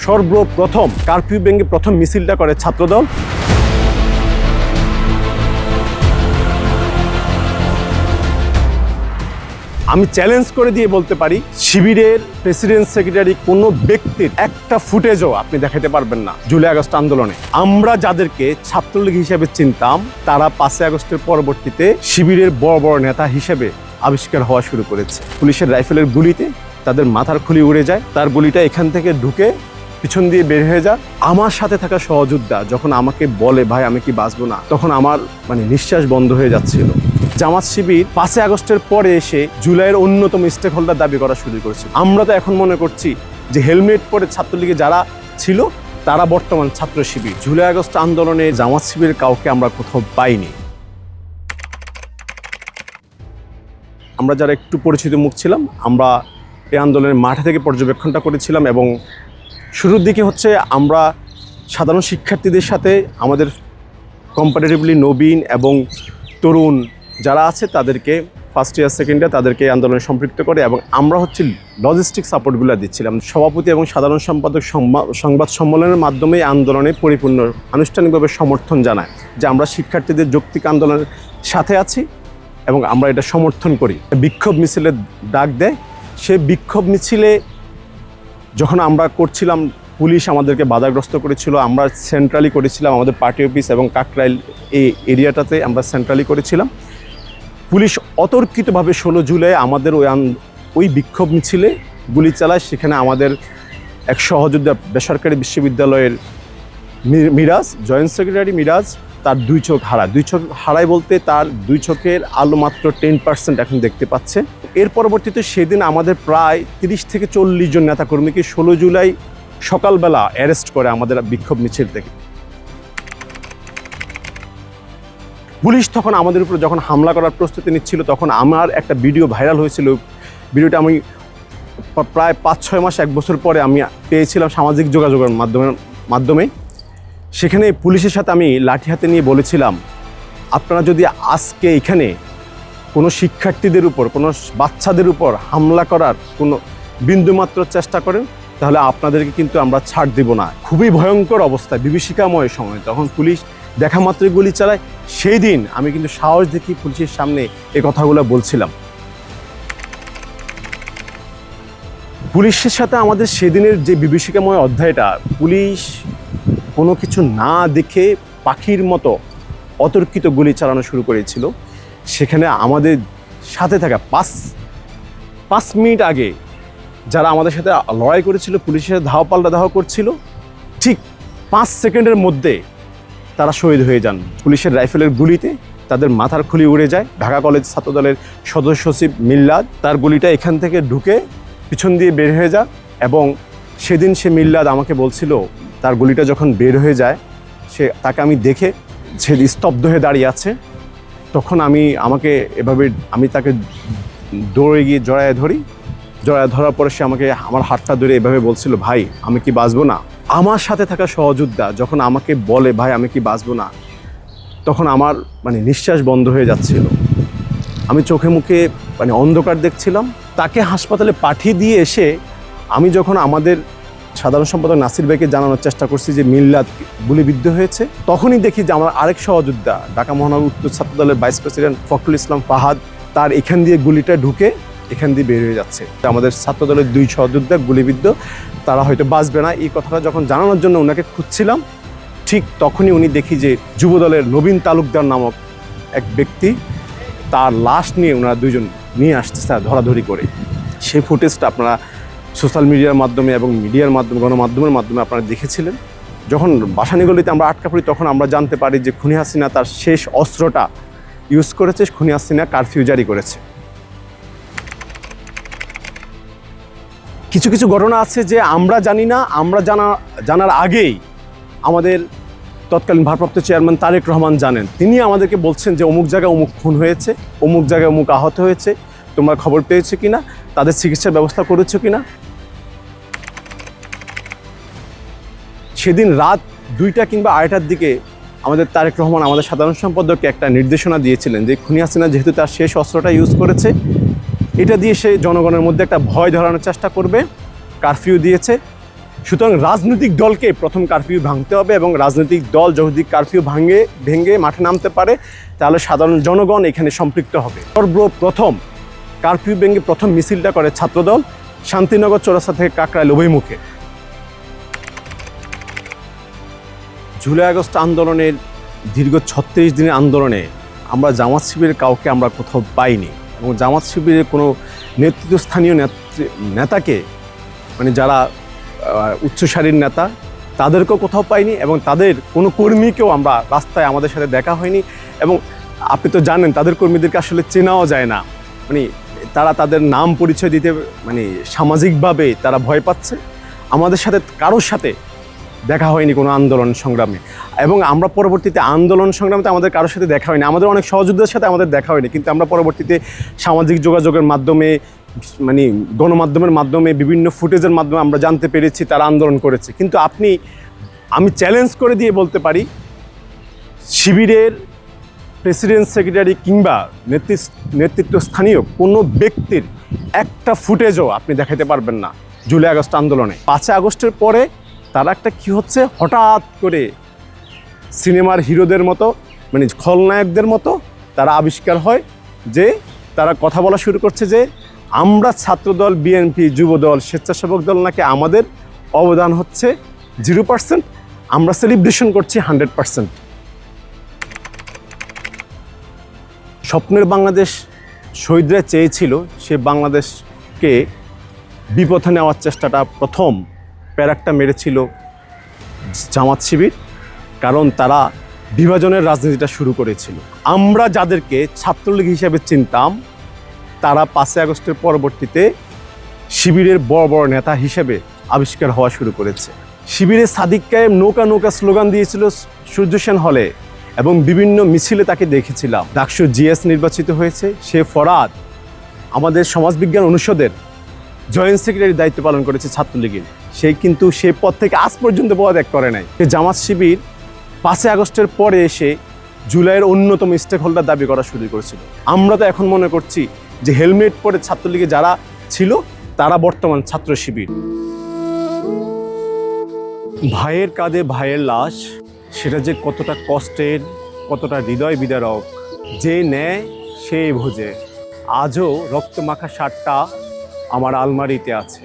সর্বপ্রথম কারফিউ ভেঙে প্রথম মিছিলটা করে ছাত্রদল। আমি চ্যালেঞ্জ করে দিয়ে বলতে পারি, শিবিরের প্রেসিডেন্ট সেক্রেটারি কোনো ব্যক্তির একটা ফুটেজও আপনি দেখাতে পারবেন না জুলাই আগস্ট আন্দোলনে। আমরা যাদেরকে ছাত্রলীগ হিসেবে চিনতাম, তারা 5 আগস্টের পরবর্তীতে শিবিরের বড় বড় নেতা হিসেবে আবিষ্কার হওয়া শুরু করেছে। পুলিশের রাইফেলের গুলিতে তাদের মাথার খুলি উড়ে যায়, তার গুলিটা এখান থেকে ঢুকে পিছন দিয়ে বের হয়ে যায়। আমার সাথে থাকা সহযোদ্ধা যখন আমাকে বলে, ভাই আমি কি বাঁচবো না, তখন আমার নিঃশ্বাস বন্ধ হয়ে যাচ্ছিল। জামাত শিবির 5 আগস্টের পরে এসে জুলাইয়ের অন্যতম স্টেক হোল্ডার দাবি করা শুরু করেছে। আমরা তো এখন মনে করছি যে হেলমেট পরে ছাত্রলীগে যারা ছিল তারা বর্তমান ছাত্র শিবির। জুলাই আগস্ট আন্দোলনে জামাত শিবির কাউকে আমরা কোথাও পাইনি। আমরা যারা একটু পরিচিত মুখ ছিলাম, আমরা এই আন্দোলনের মাঠে থেকে পর্যবেক্ষণটা করেছিলাম এবং শুরুর দিকে আমরা সাধারণ শিক্ষার্থীদের সাথে আমাদের কম্পারেটিভলি নবীন এবং তরুণ যারা আছে তাদেরকে ফার্স্ট ইয়ার সেকেন্ড ইয়ার তাদেরকে আন্দোলনে সম্পৃক্ত করে এবং আমরা লজিস্টিক সাপোর্টগুলো দিচ্ছিলাম। সভাপতি এবং সাধারণ সম্পাদক সংবাদ সম্মেলনের মাধ্যমে আন্দোলনে পরিপূর্ণ আনুষ্ঠানিকভাবে সমর্থন জানায় যে আমরা শিক্ষার্থীদের যৌক্তিক আন্দোলনের সাথে আছি এবং আমরা এটা সমর্থন করি। বিক্ষোভ মিছিলের ডাক দেয়। সে বিক্ষোভ মিছিলে যখন আমরা করছিলাম, পুলিশ আমাদেরকে বাধাগ্রস্ত করেছিল। আমরা সেন্ট্রালি করেছিলাম, আমাদের পার্টি অফিস এবং কাকরাইল এই এরিয়াটাতে আমরা সেন্ট্রালি করেছিলাম। পুলিশ অতর্কিতভাবে 16 জুলাই আমাদের ওই বিক্ষোভ মিছিলে গুলি চালায়। সেখানে আমাদের এক সহযোদ্ধা বেসরকারি বিশ্ববিদ্যালয়ের মিরাজ, জয়েন্ট সেক্রেটারি মিরাজ, তার 2 চোখ হারায়। 2 চোখ হারায় বলতে তার 2 চোখের আলো মাত্র 10% এখন দেখতে পাচ্ছে। এর পরবর্তীতে সেদিন আমাদের প্রায় 30 থেকে 40 জন নেতাকর্মীকে 16 জুলাই সকালবেলা অ্যারেস্ট করে আমাদের বিক্ষোভ মিছিল থেকে। পুলিশ তখন আমাদের উপর যখন হামলা করার প্রস্তুতি নিচ্ছিল, তখন আমার একটা ভিডিও ভাইরাল হয়েছিল। ভিডিওটা আমি প্রায় 5-6 মাস 1 বছর পরে আমি পেয়েছিলাম সামাজিক যোগাযোগের মাধ্যমে। সেখানে পুলিশের সাথে আমি লাঠি হাতে নিয়ে বলেছিলাম, আপনারা যদি আজকে এখানে কোনো শিক্ষার্থীদের উপর, কোনো বাচ্চাদের উপর হামলা করার কোনো বিন্দুমাত্র চেষ্টা করেন, তাহলে আপনাদেরকে কিন্তু আমরা ছাড় দেব না। খুবই ভয়ঙ্কর অবস্থা, বিভীষিকাময় সময়। তখন পুলিশ দেখা মাত্রই গুলি চালায়। সেই দিন আমি কিন্তু সাহস দেখি পুলিশের সামনে এই কথাগুলো বলছিলাম। পুলিশের সাথে আমাদের সেদিনের যে বিভীষিকাময় অধ্যায়টা, পুলিশ কোনো কিছু না দেখে পাখির মতো অতর্কিত গুলি চালানো শুরু করেছিল। সেখানে আমাদের সাথে থাকা 5 মিনিট আগে যারা আমাদের সাথে লড়াই করেছিল, পুলিশের ধাওয়া পাল্টা ধাওয়া করছিল, ঠিক 5 সেকেন্ডের মধ্যে তারা শহীদ হয়ে যান। পুলিশের রাইফেলের গুলিতে তাদের মাথার খুলি উড়ে যায়। ঢাকা কলেজ ছাত্রদলের সদস্য সচিব মিল্লাদ, তার গুলিটা এখান থেকে ঢুকে পিছন দিয়ে বের হয়ে যায় এবং সেদিন সে মিল্লাদ আমাকে বলছিল, তার গুলিটা যখন বের হয়ে যায়, তাকে আমি দেখে সে স্তব্ধ হয়ে দাঁড়িয়ে আছে। তখন আমি তাকে দৌড়ে গিয়ে জড়ায় ধরার পরে সে আমাকে আমার হাতটা ধরে এভাবে বলছিল, ভাই আমি কি বাঁচবো না। আমার সাথে থাকা সহযোদ্ধা যখন আমাকে বলে, ভাই আমি কি বাঁচবো না, তখন আমার নিঃশ্বাস বন্ধ হয়ে যাচ্ছিল। আমি চোখে মুখে অন্ধকার দেখছিলাম। তাকে হাসপাতালে পাঠিয়ে দিয়ে এসে আমি যখন আমাদের সাধারণ সম্পাদক নাসির ভাইকে জানানোর চেষ্টা করছি যে মিল্লাদ গুলিবিদ্ধ হয়েছে, তখনই দেখি যে আমার আরেক সহযোদ্ধা ঢাকা মহানগর উত্তর ছাত্রদলের ভাইস প্রেসিডেন্ট ফখরুল ইসলাম ফাহাদ, তার এখান দিয়ে গুলিটা ঢুকে এখান দিয়ে বের হয়ে যাচ্ছে। আমাদের ছাত্রদলের 2 সহযোদ্ধা গুলিবিদ্ধ, তারা হয়তো বাঁচবে না। এই কথাটা যখন জানানোর জন্য ওনাকে খুঁজছিলাম, ঠিক তখনই উনি দেখি যে যুবদলের নবীন তালুকদার নামক এক ব্যক্তি, তার লাশ নিয়ে ওনারা 2 জন নিয়ে আসছে ধরাধরি করে। সেই ফুটেজটা আপনারা সোশ্যাল মিডিয়ার মাধ্যমে এবং মিডিয়ার মাধ্যমে, গণমাধ্যমের মাধ্যমে আপনারা দেখেছিলেন। যখন বাসানিগলিতে আমরা আটকা পড়ি, তখন আমরা জানতে পারি যে খুনি হাসিনা তার শেষ অস্ত্রটা ইউজ করেছে। খুনি হাসিনা কারফিউ জারি করেছে। কিছু কিছু ঘটনা আছে যে আমরা জানি না। আমরা জানার আগেই আমাদের তৎকালীন ভারপ্রাপ্ত চেয়ারম্যান তারেক রহমান জানেন। তিনি আমাদেরকে বলছেন যে অমুক জায়গায় অমুক খুন হয়েছে, অমুক জায়গায় অমুক আহত হয়েছে, তোমরা খবর পেয়েছো কিনা, তাদের চিকিৎসার ব্যবস্থা করেছো কিনা। সেদিন রাত 2টা কিংবা 2:30টার দিকে আমাদের তারেক রহমান আমাদের সাধারণ সম্পাদককে একটা নির্দেশনা দিয়েছিলেন যে খুনি হাসিনা যেহেতু তার শেষ অস্ত্রটা ইউজ করেছে, এটা দিয়ে সে জনগণের মধ্যে একটা ভয় ধরানোর চেষ্টা করবে। কারফিউ দিয়েছে সুতরাং রাজনৈতিক দলকে প্রথম কারফিউ ভাঙতে হবে, এবং রাজনৈতিক দল যদি কারফিউ ভেঙে মাঠে নামতে পারে তাহলে সাধারণ জনগণ এখানে সম্পৃক্ত হবে। সর্বপ্রথম কারফিউ ভেঙে প্রথম মিছিলটা করে ছাত্রদল শান্তিনগর চৌরাস্তা থেকে কাকরাইল অভিমুখে। জুলাই আগস্ট আন্দোলনের দীর্ঘ ৩৬ দিনের আন্দোলনে আমরা জামাত শিবিরের কাউকে আমরা কোথাও পাইনি, এবং জামাত শিবিরের কোনো নেতৃত্বস্থানীয় নেতাকে, মানে যারা উচ্চসারির নেতা, তাদেরকেও কোথাও পাইনি, এবং তাদের কোনো কর্মীকেও আমরা রাস্তায় আমাদের সাথে দেখা হয়নি। এবং আপনি তো জানেন তাদের কর্মীদেরকে আসলে চেনাও যায় না, মানে তারা তাদের নাম পরিচয় দিতে মানে সামাজিকভাবে তারা ভয় পাচ্ছে। আমাদের সাথে কারোর সাথে দেখা হয়নি কোনো আন্দোলন সংগ্রামে, এবং আমরা পরবর্তীতে আন্দোলন সংগ্রামে আমাদের কারোর সাথে দেখা হয়নি। আমাদের অনেক সহযোদ্ধাদের সাথে আমাদের দেখা হয়নি, কিন্তু আমরা পরবর্তীতে সামাজিক যোগাযোগের মাধ্যমে, মানে গণমাধ্যমের মাধ্যমে, বিভিন্ন ফুটেজের মাধ্যমে আমরা জানতে পেরেছি তারা আন্দোলন করেছে। কিন্তু আমি চ্যালেঞ্জ করে দিয়ে বলতে পারি, শিবিরের প্রেসিডেন্ট সেক্রেটারি কিংবা নেতৃত্বস্থানীয় কোনো ব্যক্তির একটা ফুটেজও আপনি দেখাতে পারবেন না জুলাই আগস্ট আন্দোলনে। 5 আগস্টের পরে তারা একটা কী হচ্ছে, হঠাৎ করে সিনেমার হিরোদের মতো, মানে খলনায়কদের মতো তারা আবিষ্কার হয়, যে তারা কথা বলা শুরু করছে যে আমরা ছাত্রদল, বিএনপি, যুবদল, স্বেচ্ছাসেবক দল নাকি আমাদের অবদান হচ্ছে 0%, আমরা সেলিব্রেশন করছি 100%। স্বপ্নের বাংলাদেশ শহীদরা চেয়েছিল, সে বাংলাদেশকে বিপথে নেওয়ার চেষ্টাটা প্রথম প্যারাকটা মেরেছিল জামাত শিবির, কারণ তারা বিভাজনের রাজনীতিটা শুরু করেছিল। আমরা যাদেরকে ছাত্রলীগ হিসেবে চিনতাম তারা 5 আগস্টের পরবর্তীতে শিবিরের বড় বড় নেতা হিসেবে আবিষ্কার হওয়া শুরু করেছে। শিবিরের সাদিক কায়েম নৌকা নৌকা স্লোগান দিয়েছিল সূর্য সেন হলে, এবং বিভিন্ন মিছিলে তাকে দেখেছিলাম। ডাকসু জিএস নির্বাচিত হয়েছে, সে ফরহাদ আমাদের সমাজবিজ্ঞান অনুষদের জয়েন্ট সেক্রেটারির দায়িত্ব পালন করেছে ছাত্রলীগের, কিন্তু সে পদ থেকে আজ পর্যন্ত পদত্যাগ করে নাই। জামাত শিবির 5 আগস্টের পরে এসে জুলাইয়ের অন্যতম স্টেক হোল্ডার দাবি করা শুরু করেছিল। আমরা তো এখন মনে করছি যে হেলমেট পরে ছাত্রলীগে যারা ছিল তারা বর্তমান ছাত্র শিবির। ভাইয়ের কাঁধে ভাইয়ের লাশ, সেটা যে কতটা কষ্টের, কতটা হৃদয় বিদারক, যে নেয় সে ভোজে। আজও রক্তমাখা শার্টটা আমার আলমারিতে আছে।